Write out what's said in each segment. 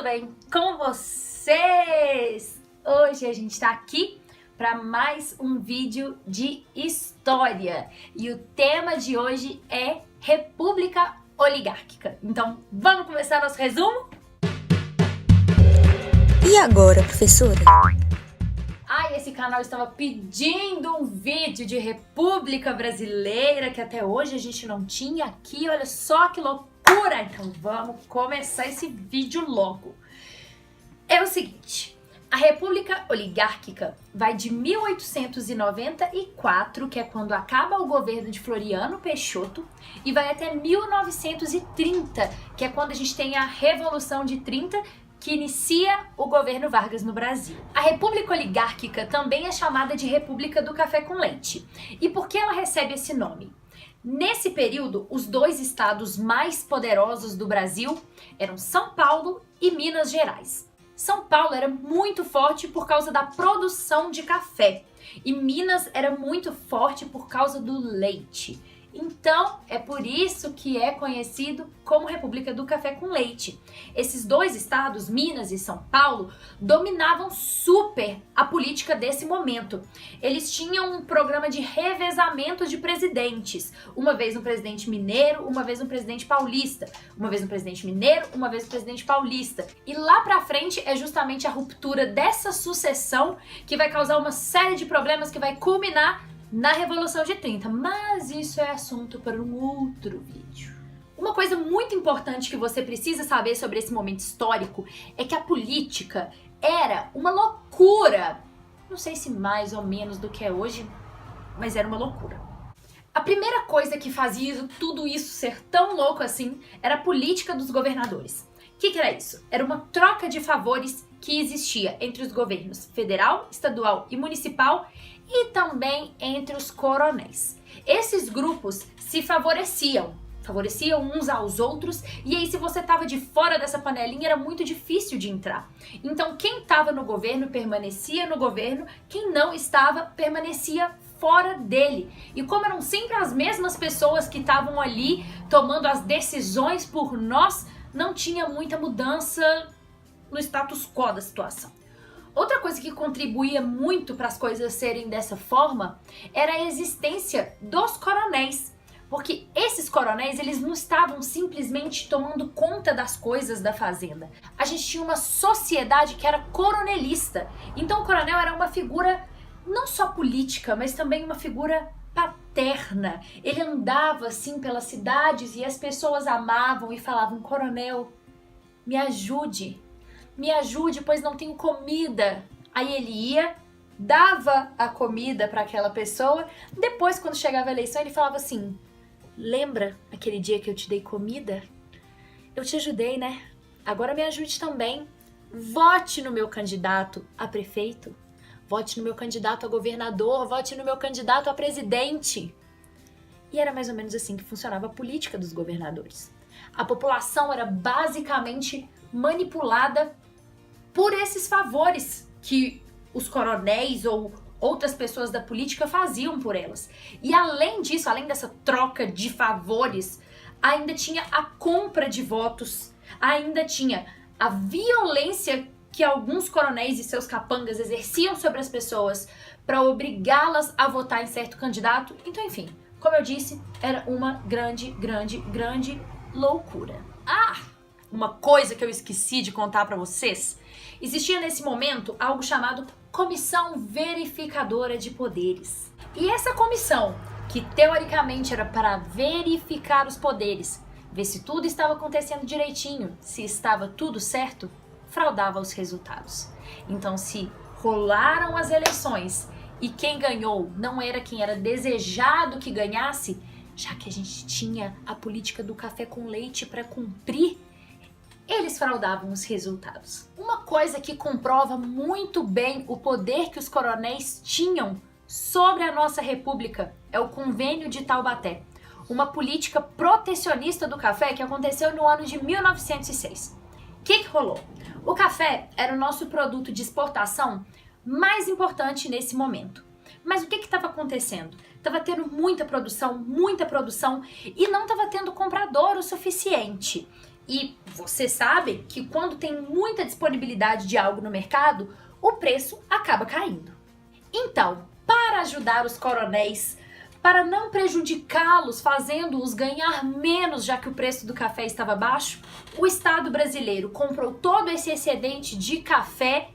bem com vocês? Hoje a gente está aqui para mais um vídeo de história e o tema de hoje é República Oligárquica. Então, vamos começar nosso resumo? E agora, professora? Esse canal estava pedindo um vídeo de República Brasileira que até hoje a gente não tinha aqui, olha só que loucura! Então vamos começar esse vídeo logo. É o seguinte, a República Oligárquica vai de 1894, que é quando acaba o governo de Floriano Peixoto, e vai até 1930, que é quando a gente tem a Revolução de 30, que inicia o governo Vargas no Brasil. A República Oligárquica também é chamada de República do Café com Leite. E por que ela recebe esse nome? Nesse período, os dois estados mais poderosos do Brasil eram São Paulo e Minas Gerais. São Paulo era muito forte por causa da produção de café e Minas era muito forte por causa do leite. Então, é por isso que é conhecido como República do Café com Leite. Esses dois estados, Minas e São Paulo, dominavam super a política desse momento. Eles tinham um programa de revezamento de presidentes. Uma vez um presidente mineiro, uma vez um presidente paulista. Uma vez um presidente mineiro, uma vez um presidente paulista. E lá pra frente é justamente a ruptura dessa sucessão que vai causar uma série de problemas que vai culminar na Revolução de 30, mas isso é assunto para um outro vídeo. Uma coisa muito importante que você precisa saber sobre esse momento histórico é que a política era uma loucura. Não sei se mais ou menos do que é hoje, mas era uma loucura. A primeira coisa que fazia tudo isso ser tão louco assim era a política dos governadores. O que era isso? Era uma troca de favores que existia entre os governos federal, estadual e municipal e também entre os coronéis. Esses grupos se favoreciam uns aos outros, e aí se você estava de fora dessa panelinha era muito difícil de entrar. Então quem estava no governo permanecia no governo, quem não estava permanecia fora dele. E como eram sempre as mesmas pessoas que estavam ali tomando as decisões por nós, não tinha muita mudança no status quo da situação. Outra coisa que contribuía muito para as coisas serem dessa forma era a existência dos coronéis, porque esses coronéis eles não estavam simplesmente tomando conta das coisas da fazenda. A gente tinha uma sociedade que era coronelista, então o coronel era uma figura não só política, mas também uma figura paterna. Ele andava assim pelas cidades e as pessoas amavam e falavam: coronel, me ajude, pois não tenho comida. Aí ele ia, dava a comida para aquela pessoa. Depois, quando chegava a eleição, ele falava assim: lembra aquele dia que eu te dei comida? Eu te ajudei, né? Agora me ajude também. Vote no meu candidato a prefeito. Vote no meu candidato a governador. Vote no meu candidato a presidente. E era mais ou menos assim que funcionava a política dos governadores. A população era basicamente manipulada por esses favores que os coronéis ou outras pessoas da política faziam por elas. E além disso, além dessa troca de favores, ainda tinha a compra de votos, ainda tinha a violência que alguns coronéis e seus capangas exerciam sobre as pessoas para obrigá-las a votar em certo candidato. Então, enfim, como eu disse, era uma grande loucura. Uma coisa que eu esqueci de contar para vocês. Existia nesse momento algo chamado Comissão Verificadora de Poderes. E essa comissão, que teoricamente era para verificar os poderes, ver se tudo estava acontecendo direitinho, se estava tudo certo, fraudava os resultados. Então, se rolaram as eleições e quem ganhou não era quem era desejado que ganhasse, já que a gente tinha a política do café com leite para cumprir, eles fraudavam os resultados. Uma coisa que comprova muito bem o poder que os coronéis tinham sobre a nossa república é o Convênio de Taubaté, uma política protecionista do café que aconteceu no ano de 1906. O que rolou? O café era o nosso produto de exportação mais importante nesse momento. Mas o que estava acontecendo? Estava tendo muita produção e não estava tendo comprador o suficiente. E você sabe que quando tem muita disponibilidade de algo no mercado, o preço acaba caindo. Então, para ajudar os coronéis, para não prejudicá-los, fazendo-os ganhar menos já que o preço do café estava baixo, o Estado brasileiro comprou todo esse excedente de café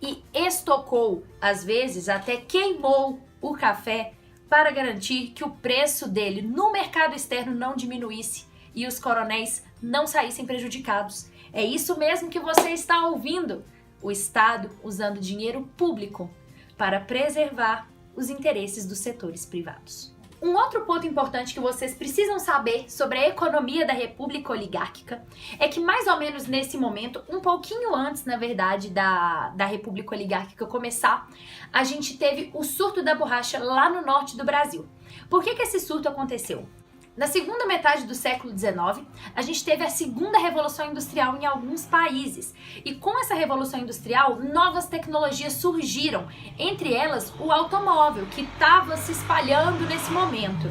e estocou, às vezes até queimou o café para garantir que o preço dele no mercado externo não diminuísse e os coronéis não saíssem prejudicados. É isso mesmo que você está ouvindo. O Estado usando dinheiro público para preservar os interesses dos setores privados. Um outro ponto importante que vocês precisam saber sobre a economia da República Oligárquica é que mais ou menos nesse momento, um pouquinho antes, na verdade, da República Oligárquica começar, a gente teve o surto da borracha lá no norte do Brasil. Por que esse surto aconteceu? Na segunda metade do século XIX, a gente teve a segunda revolução industrial em alguns países. E com essa revolução industrial, novas tecnologias surgiram, entre elas o automóvel, que estava se espalhando nesse momento.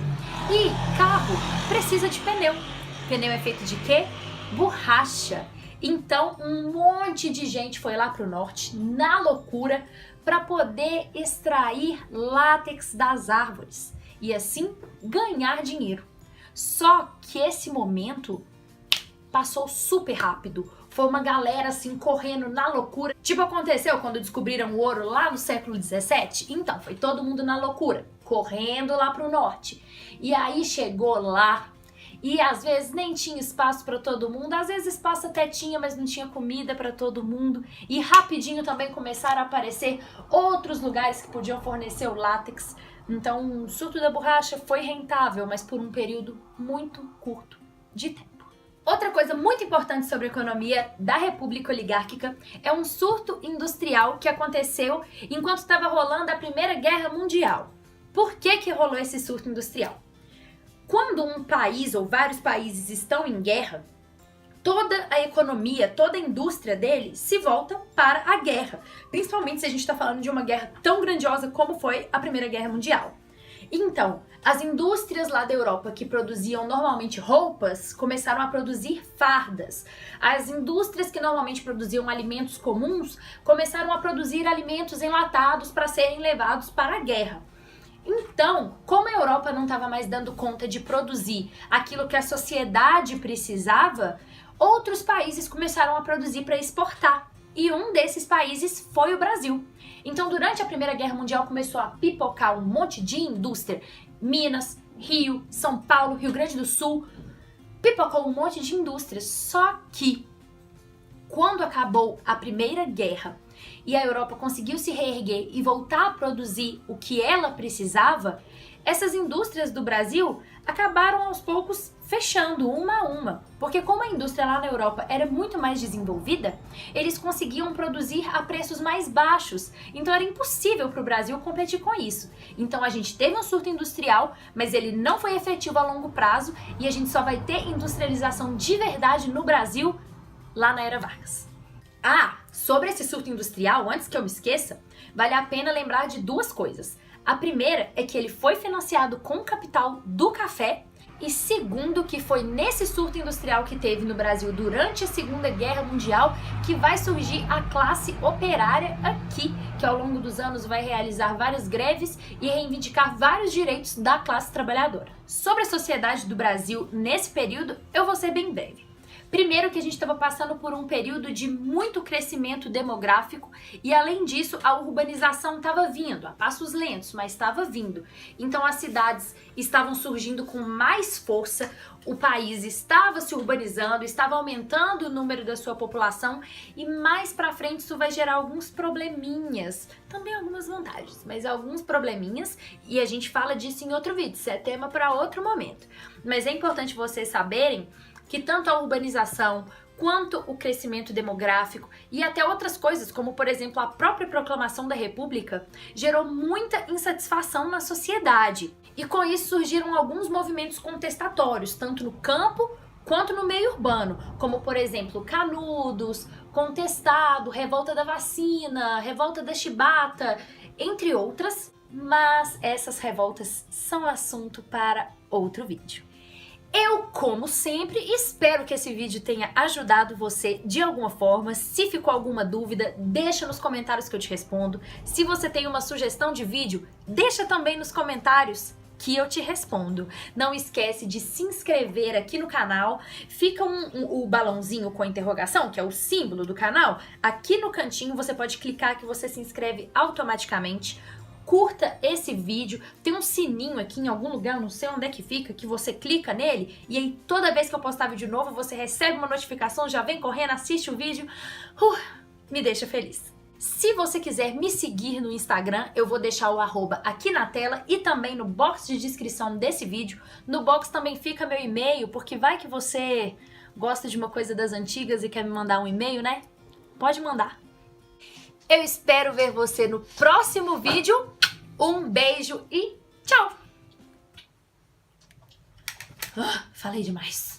E carro precisa de pneu. Pneu é feito de quê? Borracha. Então, um monte de gente foi lá para o norte, na loucura, para poder extrair látex das árvores e assim ganhar dinheiro. Só que esse momento passou super rápido. Foi uma galera assim correndo na loucura. Tipo aconteceu quando descobriram o ouro lá no século XVII? Então, foi todo mundo na loucura, correndo lá pro norte. E aí chegou lá e às vezes nem tinha espaço para todo mundo, às vezes espaço até tinha, mas não tinha comida para todo mundo. E rapidinho também começaram a aparecer outros lugares que podiam fornecer o látex. Então, o surto da borracha foi rentável, mas por um período muito curto de tempo. Outra coisa muito importante sobre a economia da República Oligárquica é um surto industrial que aconteceu enquanto estava rolando a Primeira Guerra Mundial. Por que rolou esse surto industrial? Quando um país ou vários países estão em guerra, toda a economia, toda a indústria dele se volta para a guerra. Principalmente se a gente está falando de uma guerra tão grandiosa como foi a Primeira Guerra Mundial. Então, as indústrias lá da Europa que produziam normalmente roupas começaram a produzir fardas. As indústrias que normalmente produziam alimentos comuns começaram a produzir alimentos enlatados para serem levados para a guerra. Então, como a Europa não estava mais dando conta de produzir aquilo que a sociedade precisava, outros países começaram a produzir para exportar. E um desses países foi o Brasil. Então, durante a Primeira Guerra Mundial, começou a pipocar um monte de indústria. Minas, Rio, São Paulo, Rio Grande do Sul. Pipocou um monte de indústrias. Só que, quando acabou a Primeira Guerra e a Europa conseguiu se reerguer e voltar a produzir o que ela precisava, essas indústrias do Brasil acabaram aos poucos fechando uma a uma, porque como a indústria lá na Europa era muito mais desenvolvida, eles conseguiam produzir a preços mais baixos, então era impossível para o Brasil competir com isso. Então a gente teve um surto industrial, mas ele não foi efetivo a longo prazo e a gente só vai ter industrialização de verdade no Brasil lá na Era Vargas. Sobre esse surto industrial, antes que eu me esqueça, vale a pena lembrar de duas coisas. A primeira é que ele foi financiado com o capital do café e segundo que foi nesse surto industrial que teve no Brasil durante a Segunda Guerra Mundial que vai surgir a classe operária aqui, que ao longo dos anos vai realizar várias greves e reivindicar vários direitos da classe trabalhadora. Sobre a sociedade do Brasil nesse período, eu vou ser bem breve. Primeiro que a gente estava passando por um período de muito crescimento demográfico e além disso a urbanização estava vindo, a passos lentos, mas estava vindo. Então as cidades estavam surgindo com mais força, o país estava se urbanizando, estava aumentando o número da sua população e mais pra frente isso vai gerar alguns probleminhas, também algumas vantagens, mas alguns probleminhas e a gente fala disso em outro vídeo, isso é tema para outro momento. Mas é importante vocês saberem que tanto a urbanização quanto o crescimento demográfico e até outras coisas, como por exemplo a própria proclamação da República, gerou muita insatisfação na sociedade. E com isso surgiram alguns movimentos contestatórios, tanto no campo quanto no meio urbano, como por exemplo Canudos, Contestado, Revolta da Vacina, Revolta da Chibata, entre outras, mas essas revoltas são assunto para outro vídeo. Eu, como sempre, espero que esse vídeo tenha ajudado você de alguma forma. Se ficou alguma dúvida, deixa nos comentários que eu te respondo. Se você tem uma sugestão de vídeo, deixa também nos comentários que eu te respondo. Não esquece de se inscrever aqui no canal. Fica o balãozinho com a interrogação, que é o símbolo do canal. Aqui no cantinho você pode clicar que você se inscreve automaticamente. Curta esse vídeo, tem um sininho aqui em algum lugar, não sei onde é que fica, que você clica nele e aí toda vez que eu postar vídeo novo você recebe uma notificação, já vem correndo, assiste o vídeo, me deixa feliz. Se você quiser me seguir no Instagram, eu vou deixar o @ aqui na tela e também no box de descrição desse vídeo. No box também fica meu e-mail, porque vai que você gosta de uma coisa das antigas e quer me mandar um e-mail, né? Pode mandar. Eu espero ver você no próximo vídeo. Um beijo e tchau! Falei demais.